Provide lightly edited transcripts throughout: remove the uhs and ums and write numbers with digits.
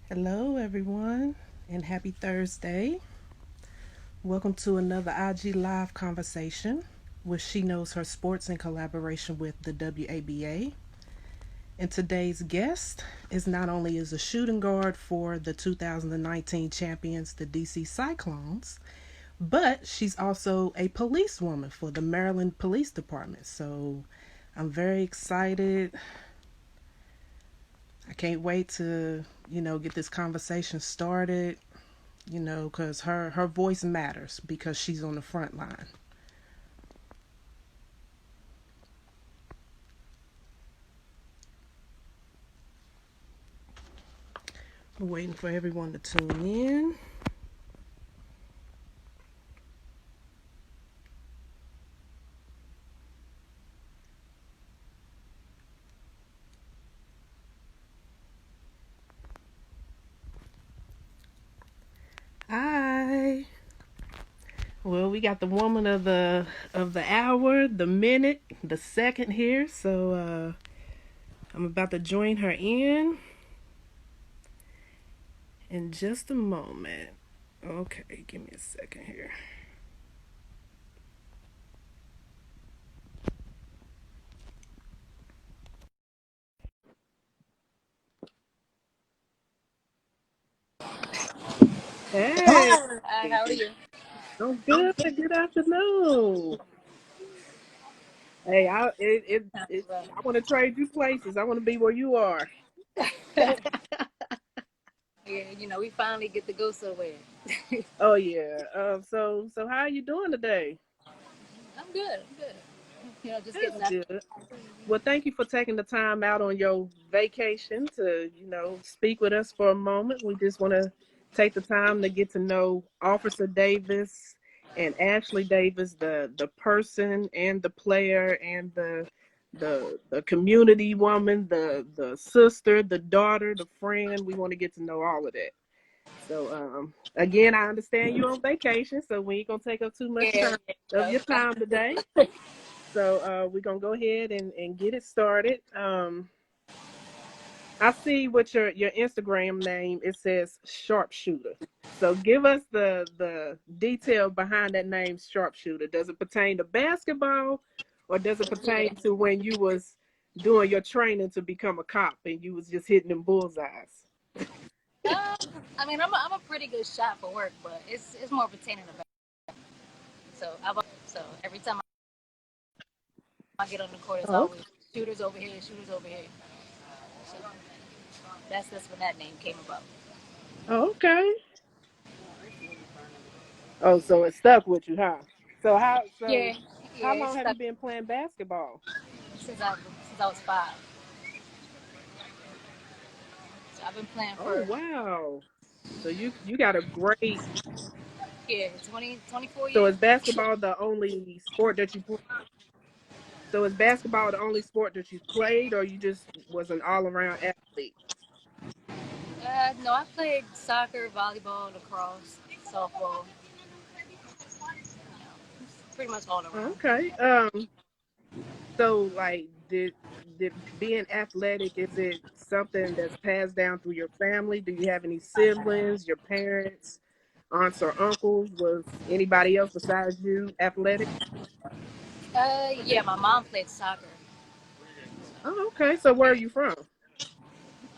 Hello, everyone, and happy Thursday. Welcome to another IG Live conversation where she knows her sports in collaboration with the WABA. And today's guest is not only is a shooting guard for the 2019 champions, the DC Cyclones, but she's also a policewoman for the Maryland Police Department. So I'm very excited. I can't wait to, get this conversation started. Because her voice matters because she's on the front line. We're waiting for everyone to tune in. Hi. Well, we got the woman of the hour, the minute, the second here. So I'm about to join her in just a moment. Okay, give me a second here. Hey, Hi, how are you? I'm good. Good afternoon. Hey, I want to trade you places. I want to be where you are. Yeah, we finally get to go somewhere. Oh yeah. So how are you doing today? I'm good. I'm good. Just That's getting up. good. Well, thank you for taking the time out on your vacation to, speak with us for a moment. We just want to take the time to get to know Officer Davis and Ashley Davis, the person and the player and the community woman, the sister, the daughter, the friend. We want to get to know all of that. So again, I understand you're on vacation, so we ain't gonna take up too much Yeah, time yeah, of your time today. So we're gonna go ahead and get it started. I see what your Instagram name, it says sharpshooter. So give us the detail behind that name sharpshooter. Does it pertain to basketball or does it yeah. pertain to when you was doing your training to become a cop and you was just hitting them bullseyes? Um, I'm a pretty good shot for work, but it's more pertaining to basketball. So every time I get on the court, it's Oh, always shooters over here, shooters over here. So that's when that name came about. okay. Oh, so it stuck with you, huh? So Yeah, how yeah. It's long have you stuck been playing basketball? since I was 5. So I've been playing Oh for wow. So you got a great. 24 So years. is basketball the only sport that you play? So is basketball the only sport that you played, or you just was an all around athlete? No, I played soccer, volleyball, lacrosse, softball. Pretty much all around. Okay. So like, did being athletic, is it something that's passed down through your family? Do you have any siblings? Your parents, aunts or uncles? Was anybody else besides you athletic? Yeah, my mom played soccer. Oh, okay. So where are you from?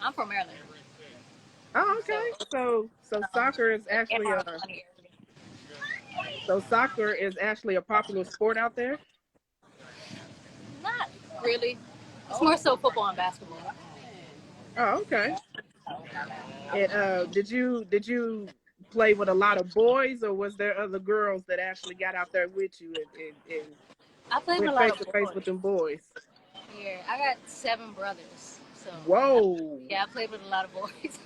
I'm from Maryland, Oh, so okay. So soccer is like Anne actually Arundel County area. a popular sport out there. Not really. It's more so football and basketball. Oh, okay. And did you play with a lot of boys, or was there other girls that actually got out there with you and I played with a went lot face of to face boys. with them boys? Yeah, I got 7 brothers, so Whoa! yeah, I played with a lot of boys.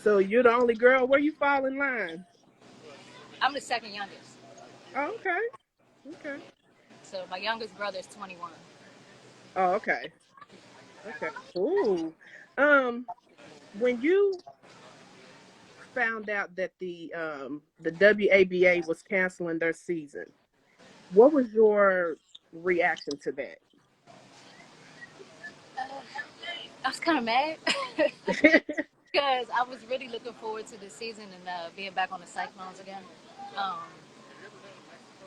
So you're the only girl. Where you fall in line? I'm the second youngest, Oh, okay, okay. so my youngest brother is 21. Oh, okay, okay. Cool. Um, when you found out that the WABA was canceling their season, what was your reaction to I was kind of mad that? because I was really looking forward to the season and being back on the Cyclones again. Um,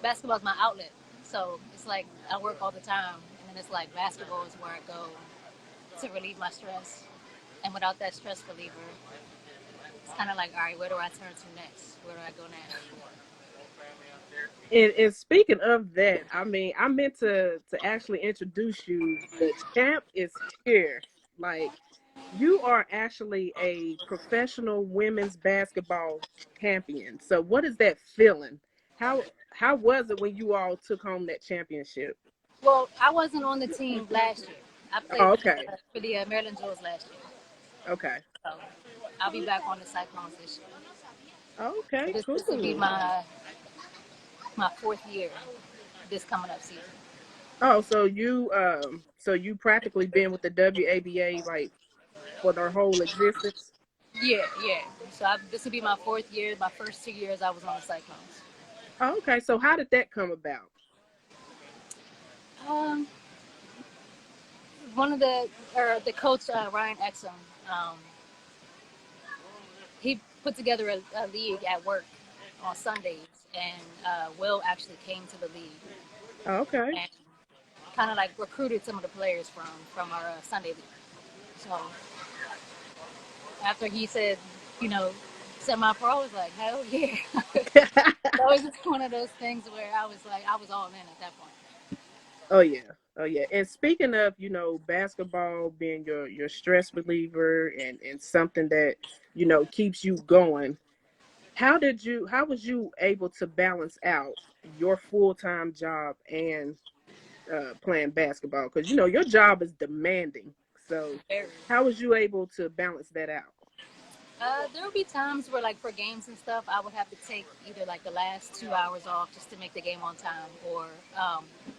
Basketball's my outlet, so it's like I work all the time, and then it's like basketball is where I go to relieve my stress. And without that stress reliever, it's kind of like, all right, where do I turn to next? Where do I go now? And speaking of that, I mean, I meant to actually introduce you. The champ is here. Like, you are actually a professional women's basketball champion. So, what is that feeling? How was it when you all took home that championship? Well, I wasn't on the team last year. I played Oh, for okay, the Maryland Jewels last year. okay, So I'll be back on the Cyclones this year. okay, This will be cool. my fourth year this coming up season. Oh, so you practically been with the WABA like for their whole existence. Yeah, yeah. So this will be my fourth year. My first 2 years I was on the Cyclones. Oh, okay, so how did that come about? Um, One of the coach Ryan Exum, um, he put together a league at work on Sundays, and Will actually came to the league Okay. and kind of like recruited some of the players from our Sunday league. So after he said, you know, semi-pro, I was like, hell yeah. That was just one of those things where I was like, I was all in at that point. Oh yeah. Oh yeah. And speaking of, basketball being your stress reliever and something that, keeps you going, how was you able to balance out your full-time job and playing basketball? Because your job is demanding. So Very. how was you able to balance that out? There would be times where, like, for games and stuff, I would have to take either like the last 2 hours off just to make the game on time, or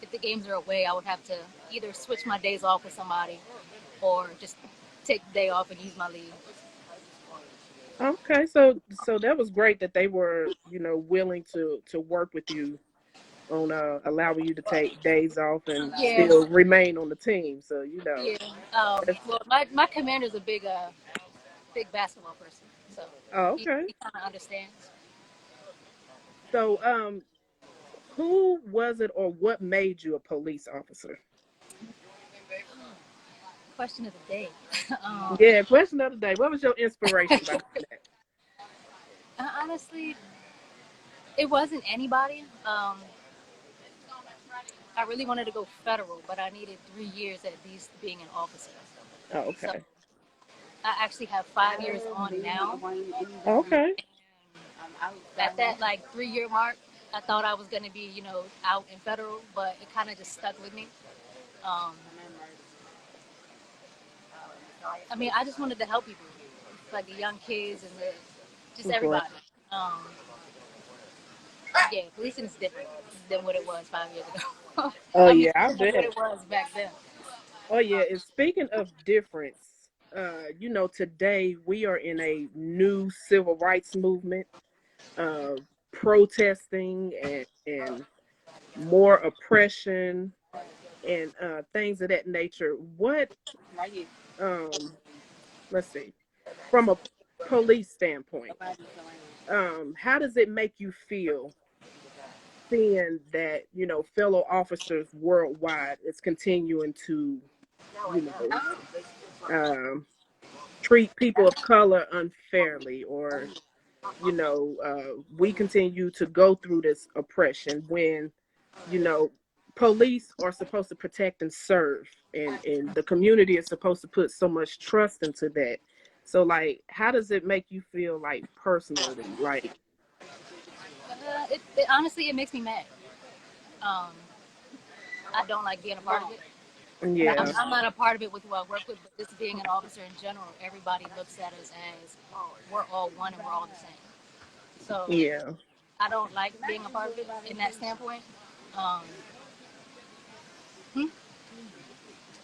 if the games are away, I would have to either switch my days off with somebody, or just take the day off and use my leave. Okay, so that was great that they were, willing to work with you on allowing you to take days off and Yeah, still remain on the team. So yeah. that's Well, my commander's a big basketball person, so oh, he, okay. he kind of understands. So who was it or what made you a police officer? Question of the day. um, Yeah, question of the day. What was your inspiration behind that? Honestly, it wasn't anybody. I really wanted to go federal, but I needed 3 years at least being an officer. Oh, So okay. I actually have 5 years on now. Okay. At that like 3 year mark, I thought I was gonna be, out in federal, but it kind of just stuck with me. Um, I mean, I just wanted to help people, like the young kids and just Right. everybody. Um, yeah, policing is different than what it was 5 years ago. Oh I mean, yeah, I what bet. it was back then. Oh yeah, and speaking of difference, today we are in a new civil rights movement, uh, protesting and more oppression and things of that nature. What um let's see, from a police standpoint, how does it make you feel seeing that, fellow officers worldwide is continuing to, you um treat people of color unfairly, or we continue to go through this oppression when you know police are supposed to protect and serve, and the community is supposed to put so much trust into that. So like, how does it make you feel, like, personally, like? Honestly, it makes me mad. Um, I don't like being a part of it. And Yeah, I'm not a part of it with who I work with, but just being an officer in general, everybody looks at us as we're all one and we're all the same. So yeah. I don't like being a part of it in that standpoint. Um, hmm?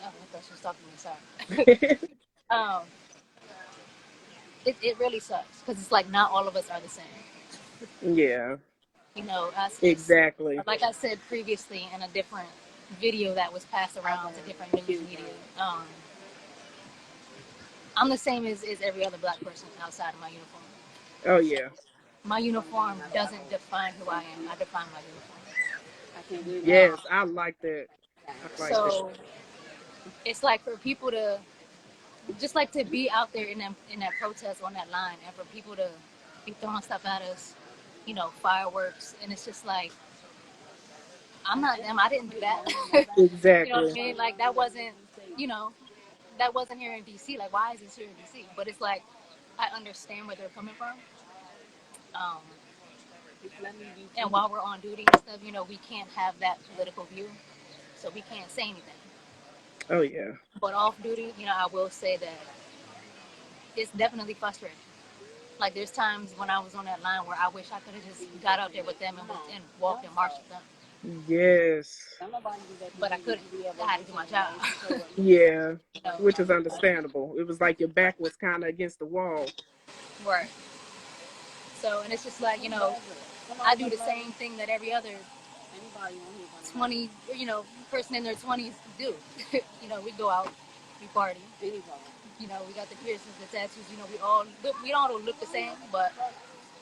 Oh, I thought she was talking to me. Sorry. um, it really sucks because it's like not all of us are the same. Yeah, It's exactly. like I said previously in a different video that was passed around to different news media. Um, I'm the same as every other black person outside of my uniform. Oh yeah. My uniform doesn't define who I am. I define my uniform. Yes, I like that. I like that. So it's like for people to just like to be out there in that protest on that line, and for people to be throwing stuff at us, you know, fireworks, and it's just like I'm not them. I didn't do that. You know what I Exactly. mean? Like that wasn't, you know, that wasn't here in DC. Like why is this here in DC? But it's like I understand where they're coming from. Um, and while we're on duty and stuff, you know, we can't have that political view, so we can't say anything. Oh yeah. But off duty, you know, I will say that it's definitely frustrating. Like there's times when I was on that line where I wish I could have just got out there with them and walked and marched with them. Yes. But I couldn't. I had to do my job. Yeah. You know, Which is understandable. It was like your back was kind of against the wall. right. So and it's just like you know, I do the same thing that every other 20, you know, person in their 20s do. You know, we go out, we party. You know, we got the piercings, the tattoos. You know, we all don't look the same, but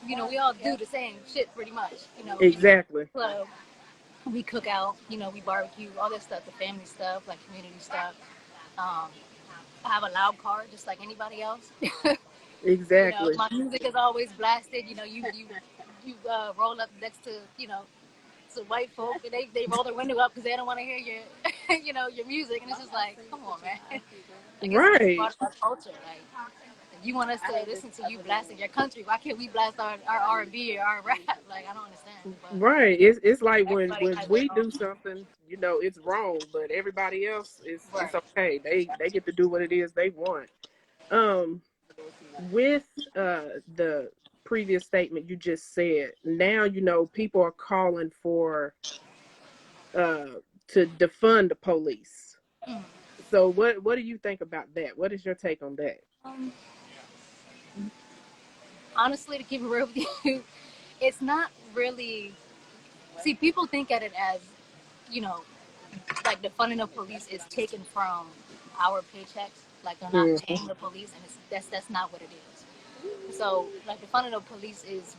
you know, we all do the same shit pretty much. You know, we go to Exactly. the club, we cook out. You know, we barbecue, all that stuff, the family stuff, like community stuff. Um, I have a loud car, just like anybody else. You know, Exactly. my music is always blasted. You know, you roll up next to you know to white folk, and they roll their window up because they don't want to hear your you know your music, and it's just like, come on, man. I guess it's just Right. part of our culture. Like, if you want us to listen to you blasting your country, why can't we blast our R&B or our rap? Like, I don't understand. But Right. It's like everybody when has their we own. do something, you know, it's wrong, but everybody else is Right. it's okay. They get to do what it is they want. Um with the previous statement you just said, now you know people are calling for to defund the police. Mm. So what do you think about that? What is your take on that? Um, honestly, to keep it real with you, it's not really. See, people think at it as, you know, like the funding of police is taken from our paychecks. Like they're not Hmm. paying the police, and that's not what it is. So, like the funding of police is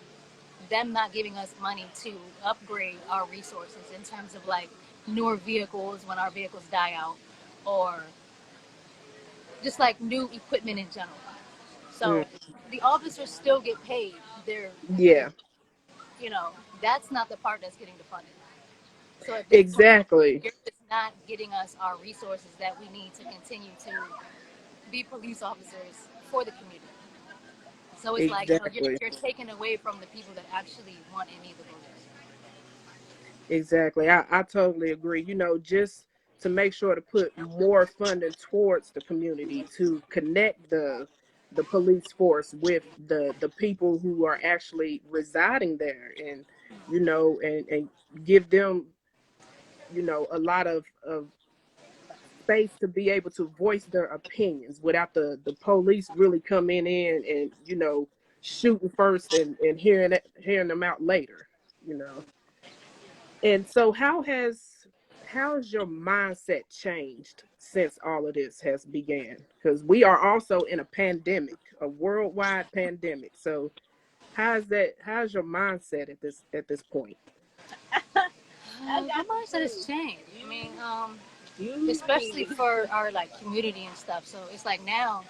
them not giving us money to upgrade our resources in terms of like newer vehicles when our vehicles die out, or just like new equipment in general. Mm. So the officers still get paid. They're Yeah, you know that's not the part that's getting defunded. So at this point, exactly. you're just not getting us our resources that we need to continue to be police officers for the community. So it's like you know Exactly. you're taking away from the people that actually want and need the police. Exactly. I totally agree. You know, just to make sure to put more funding towards the community to connect the police force with the people who are actually residing there, and you know and give them, you know, a lot of space to be able to voice their opinions without the police really coming in and, you know, shooting first and hearing them out later, you know. And so how has your mindset changed since all of this has began? Because we are also in a pandemic, a worldwide pandemic. So how's your mindset at this point? My mindset has changed. I mean, especially for our like community and stuff. So it's like now.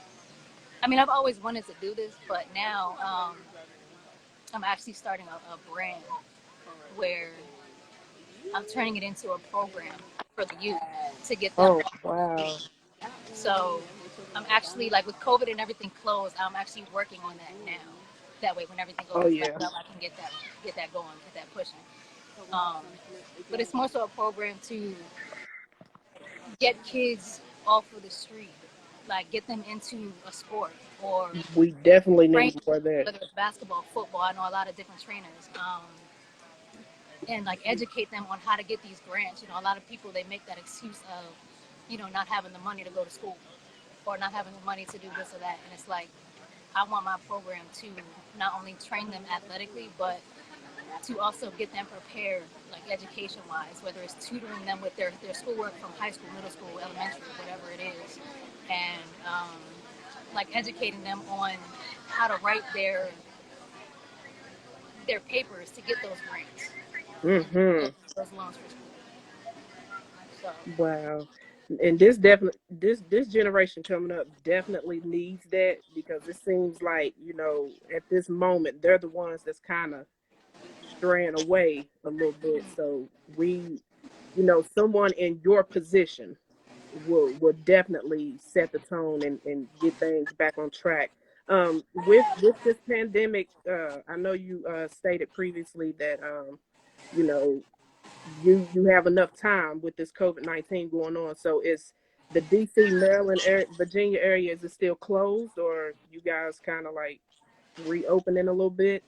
I mean, I've always wanted to do this, but now I'm actually starting a brand where I'm turning it into a program for the youth to get them Oh off the street. wow. So I'm actually like with COVID and everything closed, I'm actually working on that now. That way, when everything Oh opens back yeah. up, I can get that going, get that pushing. Um, but it's more so a program to get kids off of the street, like get them into a sport or We definitely train, need more of that. whether it's basketball, football. I know a lot of different trainers. And like educate them on how to get these grants. You know, a lot of people they make that excuse of, you know, not having the money to go to school or not having the money to do this or that. And it's like I want my program to not only train them athletically, but to also get them prepared, like education wise, whether it's tutoring them with their schoolwork from high school, middle school, elementary, whatever it is, and like educating them on how to write their papers to get those grants and Mm-hmm. those loans for school. So Wow. And this definitely this generation coming up definitely needs that because it seems like, at this moment they're the ones that's kind of straying away a little bit. So we, someone in your position will definitely set the tone and get things back on track. With this pandemic, I know you stated previously that you know you have enough time with this COVID-19 going on. So is the DC, Maryland, Virginia area, is it still closed, or you guys kind of like reopening a little bit?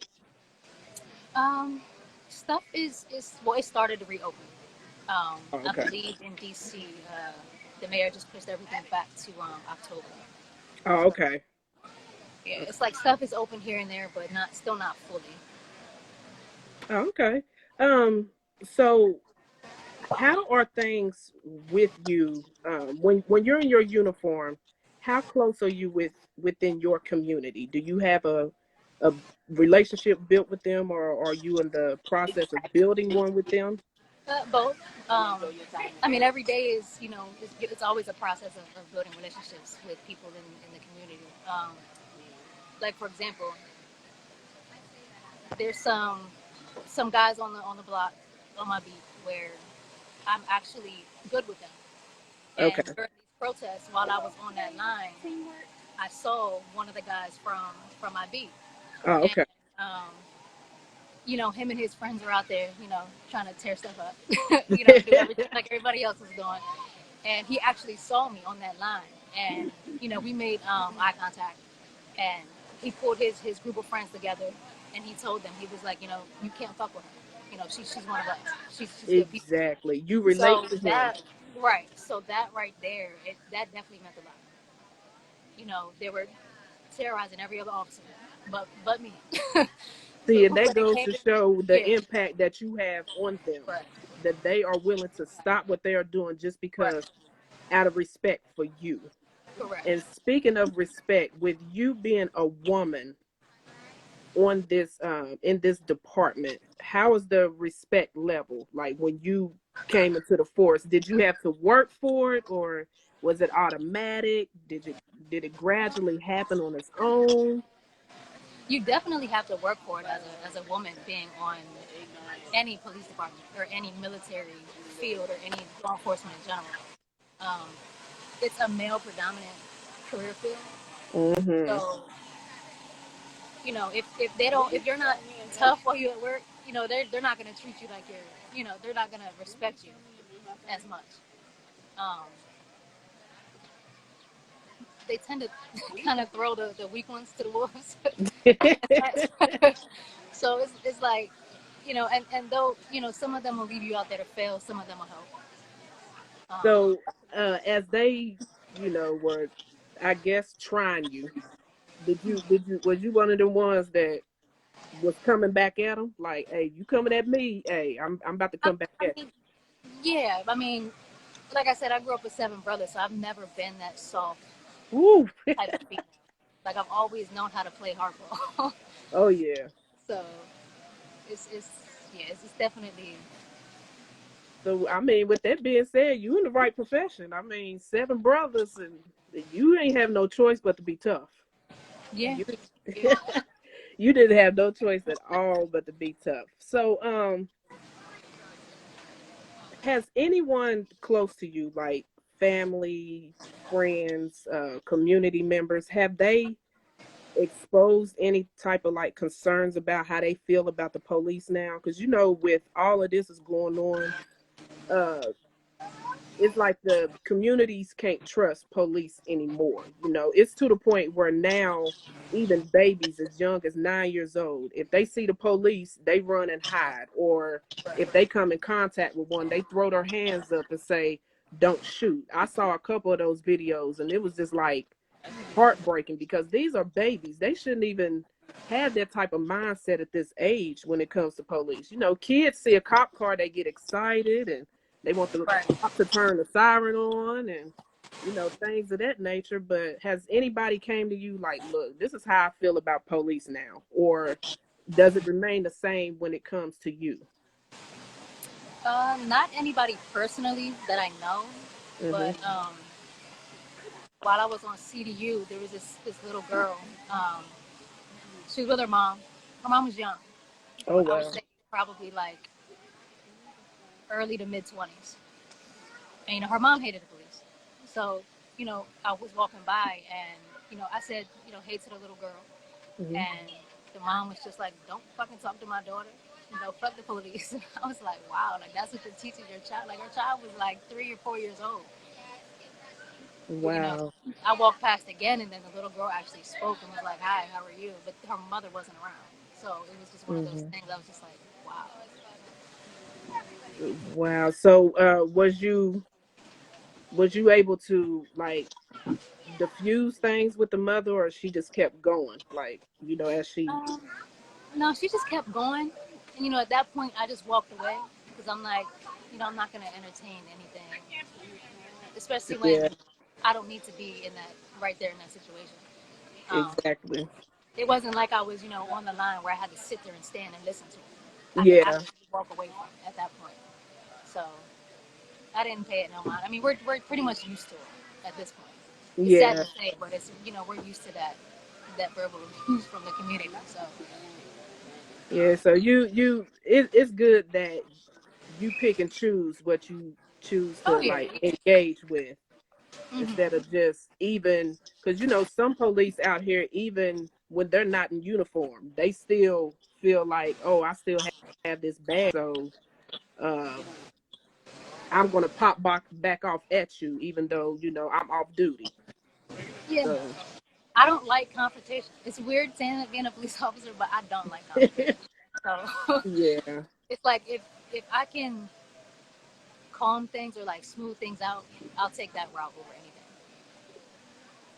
um, stuff is well, it started to reopen. Oh, I okay. believe in DC, the mayor just pushed everything back to October. Oh, So okay. yeah, Okay. it's like stuff is open here and there, but not still not fully. Oh, okay. So how are things with you when you're in your uniform? How close are you within your community? Do you have a relationship built with them, or are you in the process of building one with them? Both. Um, I mean, every day is it's always a process of building relationships with people in the community. Like for example, there's some guys on the block on my beat where I'm actually good with them. And Okay. during these protests, while I was on that line, I saw one of the guys from my beat, Oh, and okay. um, him and his friends are out there, trying to tear stuff up, do everything like everybody else is doing. And he actually saw me on that line, and we made eye contact, and he pulled his group of friends together, and he told them he was like, you can't fuck with her. She's one of us. She's good people. Exactly. You relate So to him. that right, so that right there, that definitely meant a lot. They were terrorizing every other officer, but me. See, So and that when it goes came to to show the yeah, impact that you have on them, right, that they are willing to stop what they are doing just right, because out of respect for you. And correct. speaking of respect, with you being a woman on this in this department, how is the respect level? Like when you came into the force, did you have to work for it, or was it automatic? Did it gradually happen on its own? You definitely have to work for it as a woman being on any police department or any military field or any law enforcement in general. Um, it's a male predominant career field. Mm-hmm. So, if they don't, if you're not tough while you're at work, they're not going to treat you like they're not going to respect you as much. Um, they tend to kind of throw the weak ones to the wolves. So it's like, and though, some of them will leave you out there to fail, some of them will help. Um, So, as they, were, I guess, trying you, was you one of the ones that was coming back at them? Like, hey, you coming at me? Hey, I'm about to I, come back I at mean, yeah, I mean, like I said, I grew up with seven brothers, so I've never been that soft you. Woo! type of female. Like I've always known how to play hardball. Oh yeah. So it's yeah, it's definitely So, I mean, with that being said, you in the right profession. I mean, seven brothers, and you ain't have no choice but to be tough. yeah, You yeah. you didn't have no choice at all but to be tough. So, has anyone close to you, like family, friends, community members, have they exposed any type of like concerns about how they feel about the police now? Because with all of this is going on, uh, it's like the communities can't trust police anymore. It's to the point where now even babies as young as 9 years old, if they see the police, they run and hide. Or if they come in contact with one, they throw their hands up and say, "Don't shoot." I saw a couple of those videos, and it was just like heartbreaking because these are babies. They shouldn't even have that type of mindset at this age when it comes to police. Kids see a cop car, they get excited and they want the Right. cop to turn the siren on. And things of that nature. But has anybody came to you like, look, this is how I feel about police now, or does it remain the same when it comes to you? Not anybody personally that I know, Hmm. but while I was on CDU, there was this little girl. Um, she was with her mom. Her mom was young. Oh I would wow. say probably like early to mid 20s. And her mom hated the police. So I was walking by and I said hey to the little girl, Hmm. and the mom was just like, "Don't fucking talk to my daughter. Fuck the police." And I was like, "Wow, like that's what you're teaching your child." Like her child was like 3 or 4 years old. But Wow. I walked past again, and then the little girl actually spoke and was like, "Hi, how are you?" But her mother wasn't around, so it was just one of those Hmm. things. I was just like, "Wow." Wow. So, was you able to like diffuse things with the mother, or she just kept going, like as she? Um, no, she just kept going, and at that point, I just walked away because I'm like, I'm not gonna entertain anything, especially when Yeah, I don't need to be in that right there in that situation. Um, exactly. it wasn't like I was, on the line where I had to sit there and stand and listen to it. I could Yeah, actually walk away from it at that point. So I didn't pay it no mind. I mean, we're pretty much used to it at this point. It's sad yeah, to say, but it's we're used to that verbal abuse from the community. So yeah. So it's good that you pick and choose what you choose oh to yeah, like yeah. engage with, instead Mm-hmm. of just, even because some police out here, even when they're not in uniform, they still feel like, oh, I still have this badge, so uh, I'm gonna pop back off at you, even though I'm off duty. Yeah. So I don't like confrontation. It's weird saying that being a police officer, but I don't like confrontation. So yeah, it's like if I can calm things or like smooth things out, I'll take that route over anything.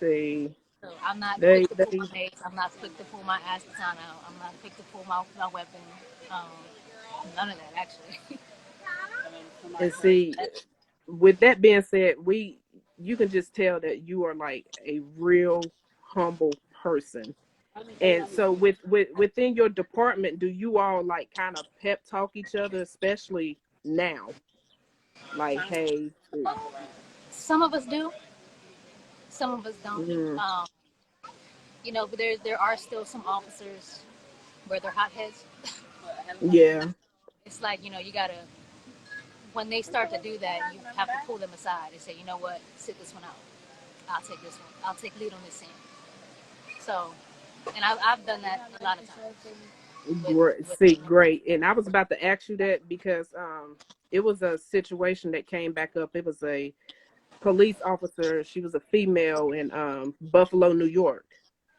see, So I'm not they quick to pull they my mace. I'm not quick to pull my aston out. I'm not quick to pull my weapon. Um, none of that actually. and see, with that being said, you can just tell that you are like a real humble person. And so within your department, do you all like kind of pep talk each other, especially now? Like, hey, Some of us do, some of us don't. mm, But there are still some officers where they're hotheads. yeah, It's like you gotta when they start to do that, you have to pull them aside and say, you know what, sit this one out. I'll take this one. I'll take lead on this scene. So, and I've done that a lot of times with great. with See, great. And I was about to ask you that because it was a situation that came back up. It was a police officer. She was a female in Buffalo, New York.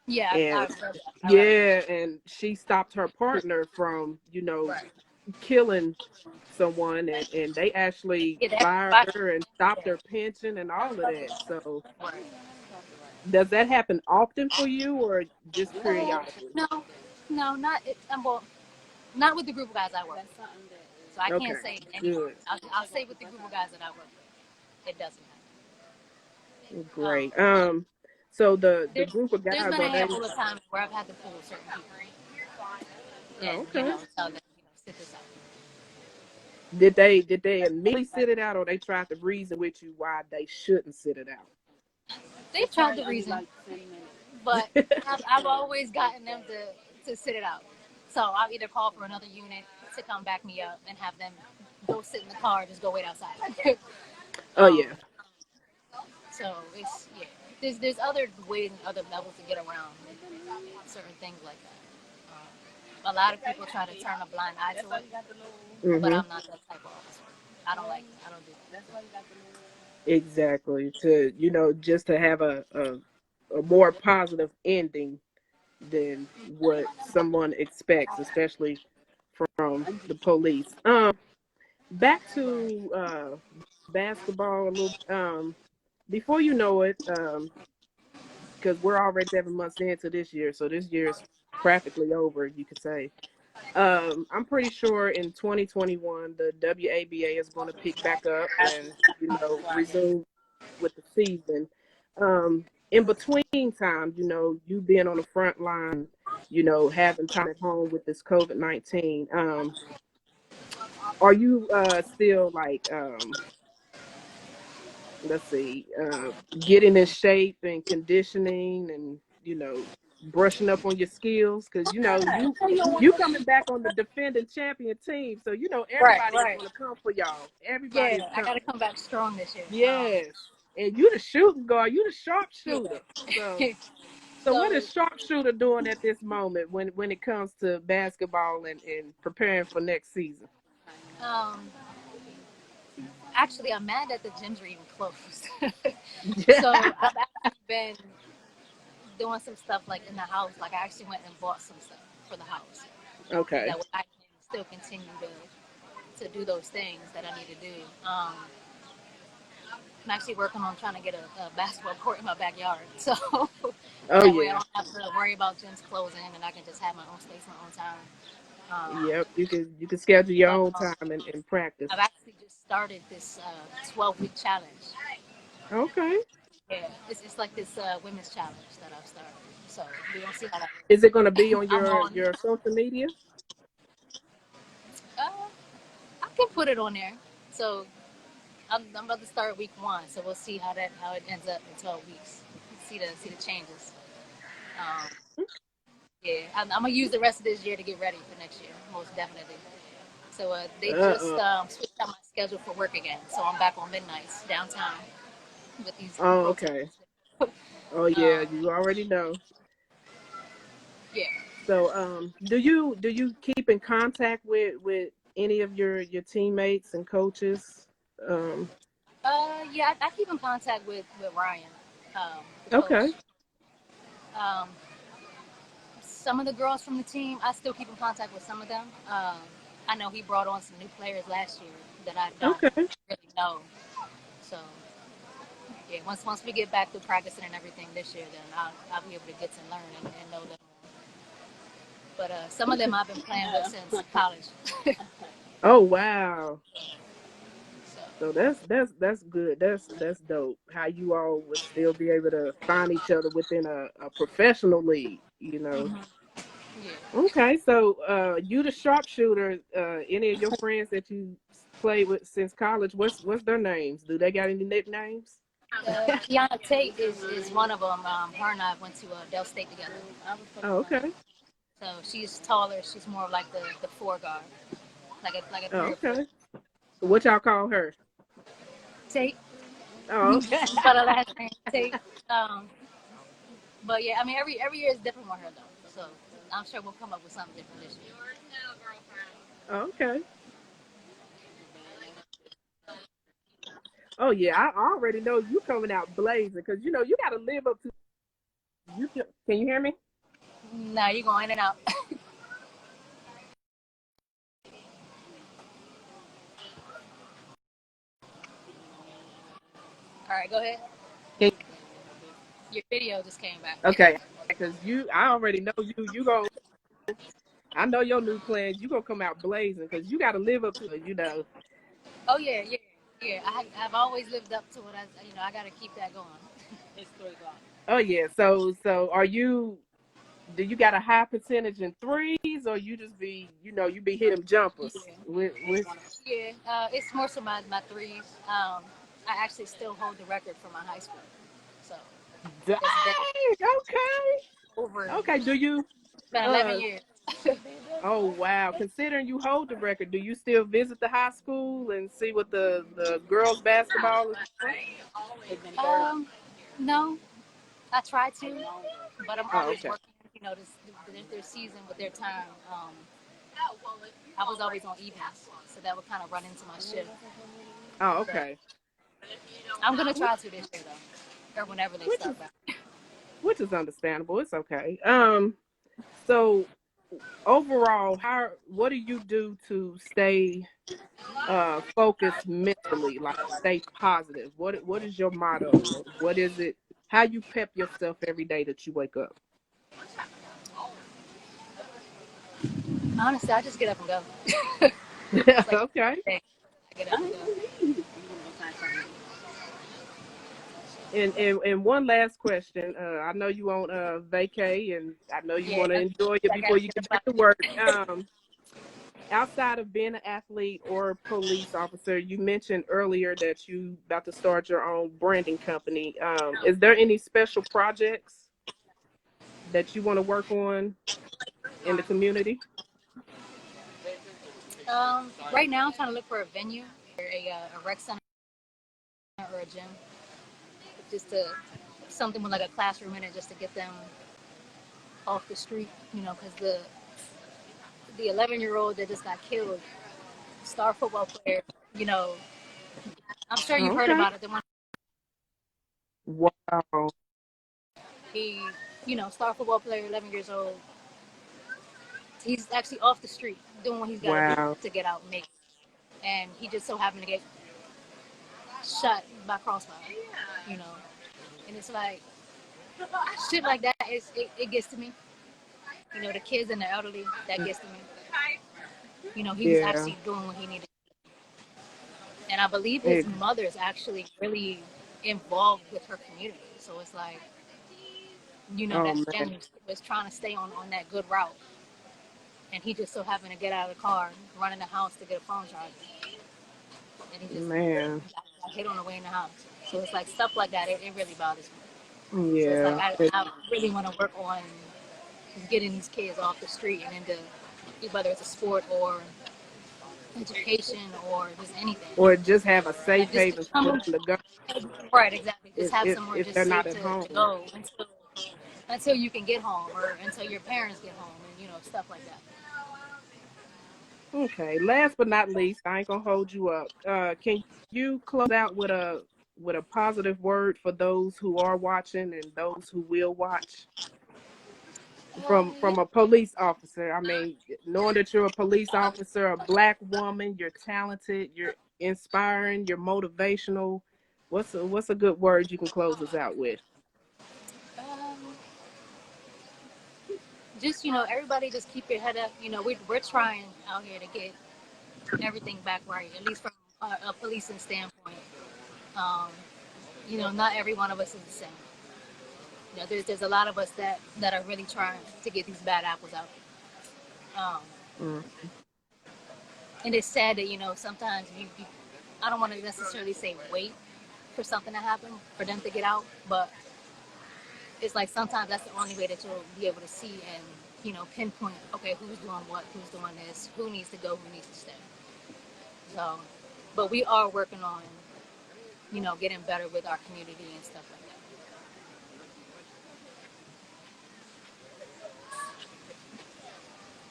yeah, And I've read that. I read yeah, and she stopped her partner from right. killing someone, and they actually Yeah, that's fired why. her and stopped Yeah, her pension and all of that. So right. does that happen often for you, or just periodically? No, no, not well, not with the group of guys I work with. So I can't Okay, say anyone. good, I'll say with the group of guys that I work with, it doesn't happen. great. So the There's group of there's guys, been a are they? handful of times where I've had to pull certain people and Oh, okay. tell them sit this out. Did they immediately sit it out, or they tried to reason with you why they shouldn't sit it They've tried the reason, but out? I've always gotten them to sit it out. So I'll either call for another unit to come back me up and have them go sit in the car and just go wait outside. Oh um, yeah. so it's yeah. There's other ways and other levels to get around certain things like that. A lot of people try to turn a blind eye to it, but Hmm. I'm not that type of officer. I don't like. I don't do that. Exactly. To just to have a more positive ending than what someone expects, especially from the police. Back to basketball a little. Before you know it, because we're already 7 months into this year, so this year is practically over, you could say. I'm pretty sure in 2021 the WABA is going to pick back up and resume. with the season. In between times, you being on the front line, having time at home with this COVID-19. Are you still like let's see, getting in shape and conditioning and brushing up on your skills? Because you coming back on the defending champion team, so Right, everybody is right. going to come for y'all. Everybody Yeah, is I got to coming. come back strong this year. Yes, and you the shooting guard, you the sharpshooter. So Yeah. so what So, is sharpshooter doing at this moment when it comes to basketball and preparing for next season? um, actually, I'm mad that the gyms are even closed. Yeah. So I've actually been doing some stuff like in the house. Like I actually went and bought some stuff for the house. Okay. That way I can still continue to do those things that I need to do. I'm actually working on trying to get a basketball court in my backyard. So Oh that way I yeah. don't have to worry about gyms closing and I can just have my own space, my own time. Yep. You can schedule your But own time and practice. I've actually just started this 12-week challenge. Okay. Yeah, it's like this women's challenge that I've started. So we don't see how that Is it going to works. be on I'm your on. your social media? Uh, I can put it on there. So I'm about to start week one. So we'll see how it ends up in 12 weeks. See the changes. Um, yeah, I'm gonna use the rest of this year to get ready for next year, most definitely. So they just Uh. switched out my schedule for work again. So I'm back on midnights downtown with these Oh, okay. protesters. Oh yeah, um, you already know. yeah. So do you keep in contact with any of your teammates and coaches? Um. Yeah, I keep in contact with Ryan, the coach. Okay. Um, some of the girls from the team, I still keep in contact with some of them. I know he brought on some new players last year that I don't Okay. really know. So yeah, once we get back to practicing and everything this year, then I'll be able to get to learn and know them. But some of them Okay. I've been playing with since college. Oh wow. So So that's good. That's dope. How you all would still be able to find each other within a professional league. yeah. Okay, so you the sharpshooter. Any of your friends that you played with since college? What's their names? Do they got any nicknames? Kiana Tate is one of them. Her and I went to Dell State together. Oh, okay. So she's taller. She's more of like the four guard, like a Oh, three or four. okay. What y'all call her? Tate, Oh, okay. but her last name Tate. Um, but yeah, I mean every year is different with her though. So I'm sure we'll come up with something different this year. Okay. Oh yeah, I already know you coming out blazing because you got to live up to. Can you hear me? Nah, you going in and out. All right, go ahead. Can, Your video just came back. okay, because I already know you. You go. I know your new plans. You gonna come out blazing because you got to live up to it. Oh yeah, yeah, yeah. I've always lived up to it. I got to keep that going. Oh yeah. So are you? Do you got a high percentage in threes, or you just you be hitting jumpers Yeah, with? yeah. It's more so my threes. I actually still hold the record for my high school. So Dang. it's been Okay. over. Okay. Do you? It's been 11 Uh. years. Oh wow. Considering you hold the record, do you still visit the high school and see what the girls basketball is doing? um, no, I try to, but I'm Oh, always okay. working. Their season with their time. I was always on events, so that would kind of run into my shift. Oh, So okay. I'm gonna Which try to this year though, or whenever they which is start back. which is understandable. It's okay. So overall, what do you do to stay focused mentally, like stay positive? What is your motto? Or what is it? How you pep yourself every day that you wake up? Honestly, I just get up and go. It's like Okay. I get up and go. And one last question. I know you on vacay, and I know you Yeah, want to enjoy it I before gotta you get get up back out to of here. work. Outside of being an athlete or police officer, you mentioned earlier that you about to start your own branding company. Is there any special projects that you want to work on in the community? Right now, I'm trying to look for a venue, or a rec center or a gym, just to something with like a classroom in it, just to get them off the street. Because the 11-year-old that just got killed, star football player. You know, I'm sure you've heard Okay. about it. The one Wow. he, star football player, 11 years old. He's actually off the street doing what he's got to do Wow. to get out and make it. And he just so happened to get shot by crossfire. You know, and it's like shit like that. It gets to me. The kids and the elderly, that gets to me. He was Yeah. actually doing what he needed. And I believe his It, mother is actually really involved with her community. So it's like, oh that man. family was trying to stay on that good route. And he just so happened to get out of the car, run in the house to get a phone charger. And he just Man. got hit on the way in the house. So it's like stuff like that, it really bothers me. So it's like Yeah. I really want to work on getting these kids off the street and into, whether it's a sport or education or just anything. Or just have a safe And just haven become for them to go right, exactly. Just have somewhere if just they're safe not at to home. go until you can get home or until your parents get home and stuff like that. Okay. Last but not least, I ain't gonna hold you up. Can you close out with a positive word for those who are watching and those who will watch? From Yeah. a police officer. I mean, knowing that you're a police officer, a black woman, you're talented, you're inspiring, you're motivational. What's a good word you can close us out with? Um, just everybody just keep your head up. We're trying out here to get everything back right, at least from a policing standpoint. Um, not every one of us is the same. There's a lot of us that are really trying to get these bad apples out. Um, Mm, and it's sad that sometimes you I don't want to necessarily say wait for something to happen for them to get out, but it's like sometimes that's the only way that you'll be able to see and pinpoint, okay, who's doing what, who's doing this, who needs to go, who needs to stay. So, but we are working on getting better with our community and stuff like that.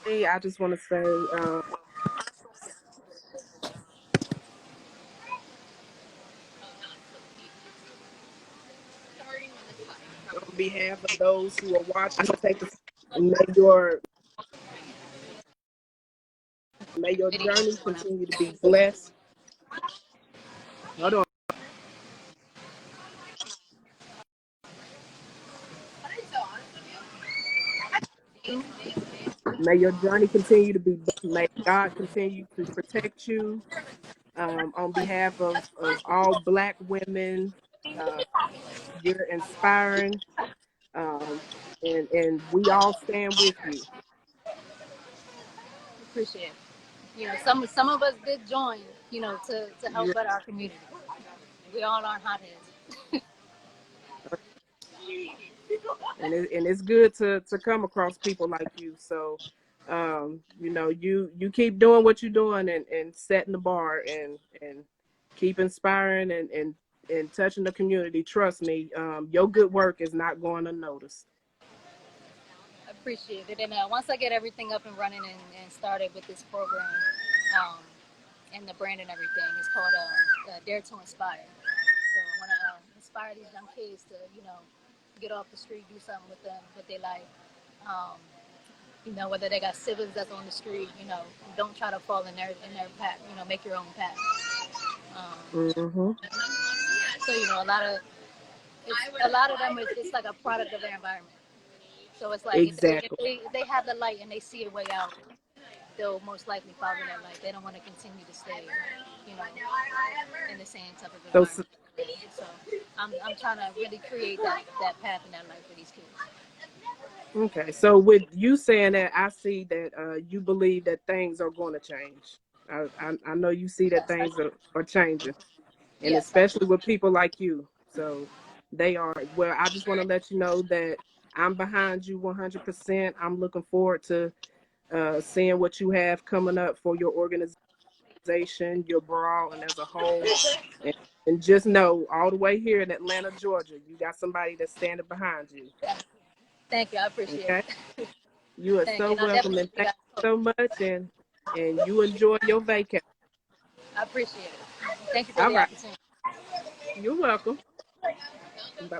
me, I just want to say, on behalf of those who are watching, take the may your journey continue to be blessed. Hold on. May your journey continue to be blessed. May God continue to protect you. On behalf of all Black women, uh, you're inspiring, um, and we all stand with you. Appreciate it. Some of us did join, to help You're, better our community. We all aren't hotheads. and it's good to come across people like you. So, you keep doing what you're doing and setting the bar and keep inspiring and touching the community. Trust me, your good work is not going unnoticed. Appreciate it. And once I get everything up and running and started with this program, um, and the brand and everything, it's called Dare to Inspire. So I want to inspire these young kids to, get off the street, do something with them, with their life. Um, whether they got siblings that's on the street, don't try to fall in their path. Make your own path. Um, Hmm. so a lot of them it's like a product of their environment. So it's like if they, if Exactly. they if they have the light and they see a way out, they'll most likely follow that light. They don't want to continue to stay, you know, in the same type of So, environment. So I'm trying to really create that path in that life for these kids. Okay, so with you saying that, I see that you believe that things are going to change. I know you see that Yes, things are changing, and yes, I do. especially with people like you. So they are. Well, I just want to let you know that I'm behind you 100%. I'm looking forward to seeing what you have coming up for your organization, your brawl, and as a whole. And, and just know, all the way here in Atlanta, Georgia, you got somebody that's standing behind you. Thank you. I appreciate Okay, it. you are Thank you. so And I'll welcome, definitely and keep you thank guys you so posted. much. And you enjoy your vacation. I appreciate it. Thank you for All the right, opportunity. you're welcome. Bye bye.